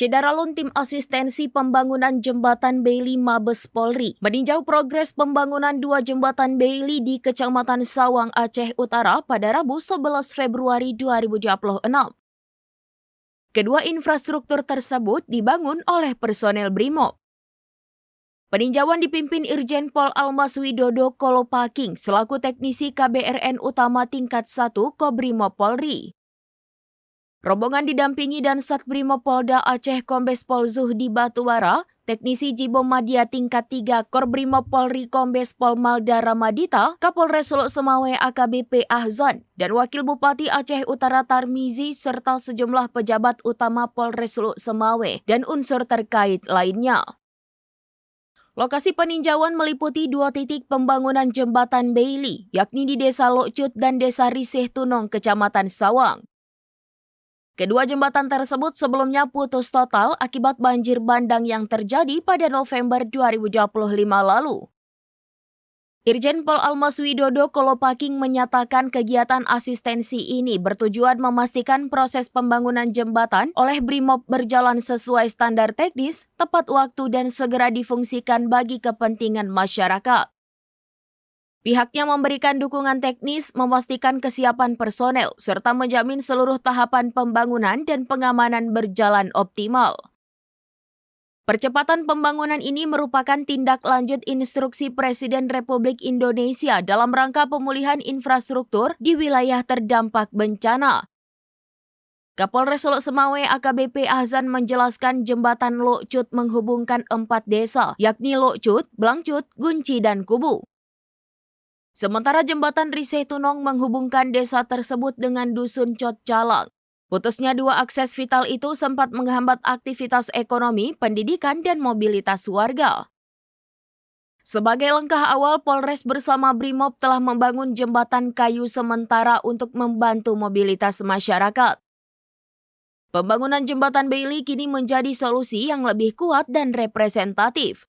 Syedaralun Tim Asistensi Pembangunan Jembatan Bailey Mabes Polri meninjau progres pembangunan 2 jembatan Bailey di Kecamatan Sawang, Aceh Utara pada Rabu 11 Februari 2026. Kedua infrastruktur tersebut dibangun oleh personel BRIMOB. Peninjauan dipimpin Irjen Pol Almas Widodo Kolopaking selaku teknisi KBRN Utama Tingkat 1 Kobrimob Polri. Rombongan didampingi Dansat Brimob Polda Aceh Kombes Pol Zuhdi Batuara, teknisi Jibom Madya Tingkat 3 Korbrimob Polri Kombes Pol Malda Ramadita, Kapolres Suluk Semawe AKBP Ahzan, dan Wakil Bupati Aceh Utara Tarmizi serta sejumlah pejabat utama Polres Suluk Semawe dan unsur terkait lainnya. Lokasi peninjauan meliputi 2 titik pembangunan jembatan Bailey, yakni di Desa Lokcut dan Desa Riseh Tunong, Kecamatan Sawang. Kedua jembatan tersebut sebelumnya putus total akibat banjir bandang yang terjadi pada November 2025 lalu. Irjen Pol Almas Widodo Kolopaking menyatakan kegiatan asistensi ini bertujuan memastikan proses pembangunan jembatan oleh BRIMOB berjalan sesuai standar teknis, tepat waktu dan segera difungsikan bagi kepentingan masyarakat. Pihaknya memberikan dukungan teknis, memastikan kesiapan personel, serta menjamin seluruh tahapan pembangunan dan pengamanan berjalan optimal. Percepatan pembangunan ini merupakan tindak lanjut instruksi Presiden Republik Indonesia dalam rangka pemulihan infrastruktur di wilayah terdampak bencana. Kapolres Suluk Semawe AKBP Ahzan menjelaskan jembatan Lokcut menghubungkan 4 desa, yakni Lokcut, Blangcut, Gunci, dan Kubu. Sementara jembatan Riseh Tunong menghubungkan desa tersebut dengan Dusun Cot Calang. Putusnya 2 akses vital itu sempat menghambat aktivitas ekonomi, pendidikan, dan mobilitas warga. Sebagai langkah awal, Polres bersama BRIMOB telah membangun jembatan kayu sementara untuk membantu mobilitas masyarakat. Pembangunan jembatan Bailey kini menjadi solusi yang lebih kuat dan representatif.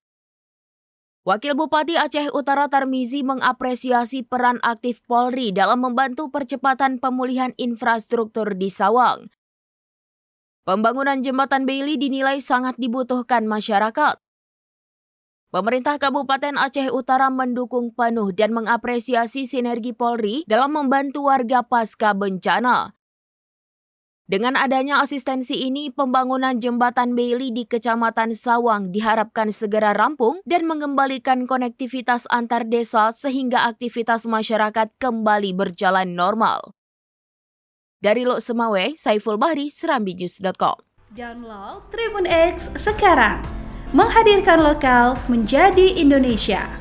Wakil Bupati Aceh Utara Tarmizi mengapresiasi peran aktif Polri dalam membantu percepatan pemulihan infrastruktur di Sawang. Pembangunan jembatan Bailey dinilai sangat dibutuhkan masyarakat. Pemerintah Kabupaten Aceh Utara mendukung penuh dan mengapresiasi sinergi Polri dalam membantu warga pasca bencana. Dengan adanya asistensi ini, pembangunan jembatan Bailey di Kecamatan Sawang diharapkan segera rampung dan mengembalikan konektivitas antar desa sehingga aktivitas masyarakat kembali berjalan normal. Dari Lok Semawe, Saiful Bahri, SerambiNews.com. Download Tribun X sekarang, menghadirkan lokal menjadi Indonesia.